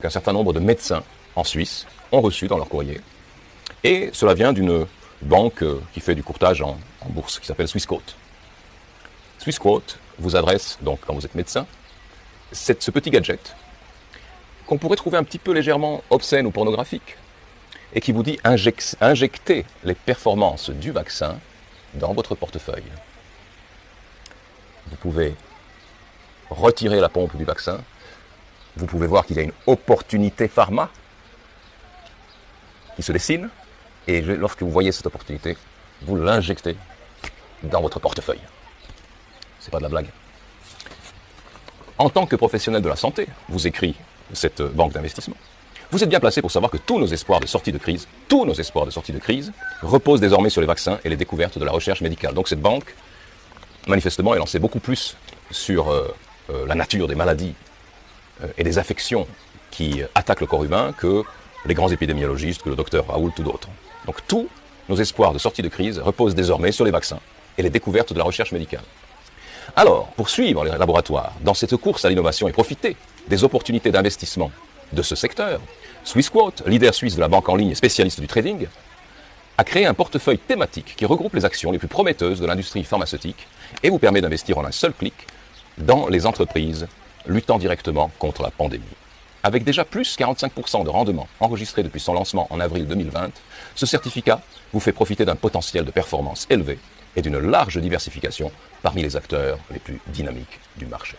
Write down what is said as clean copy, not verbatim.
qu'un certain nombre de médecins en Suisse ont reçu dans leur courrier. Et cela vient d'une banque qui fait du courtage en bourse, qui s'appelle Swissquote. Swissquote vous adresse, donc quand vous êtes médecin, ce petit gadget qu'on pourrait trouver un petit peu légèrement obscène ou pornographique, et qui vous dit injectez les performances du vaccin dans votre portefeuille. Vous pouvez retirer la pompe du vaccin. Vous pouvez voir qu'il y a une opportunité pharma qui se dessine. Et lorsque vous voyez cette opportunité, vous l'injectez dans votre portefeuille. C'est pas de la blague. En tant que professionnel de la santé, vous écrit cette banque d'investissement, vous êtes bien placé pour savoir que tous nos espoirs de sortie de crise, reposent désormais sur les vaccins et les découvertes de la recherche médicale. Donc cette banque, manifestement, elle en sait beaucoup plus sur la nature des maladies et des affections qui attaquent le corps humain que les grands épidémiologistes, que le docteur Raoult ou d'autres. Donc tous nos espoirs de sortie de crise reposent désormais sur les vaccins et les découvertes de la recherche médicale. Alors, pour suivre les laboratoires dans cette course à l'innovation et profiter des opportunités d'investissement de ce secteur, Swissquote, leader suisse de la banque en ligne et spécialiste du trading, a créé un portefeuille thématique qui regroupe les actions les plus prometteuses de l'industrie pharmaceutique et vous permet d'investir en un seul clic dans les entreprises luttant directement contre la pandémie. Avec déjà plus 45% de rendement enregistré depuis son lancement en avril 2020, ce certificat vous fait profiter d'un potentiel de performance élevé et d'une large diversification parmi les acteurs les plus dynamiques du marché.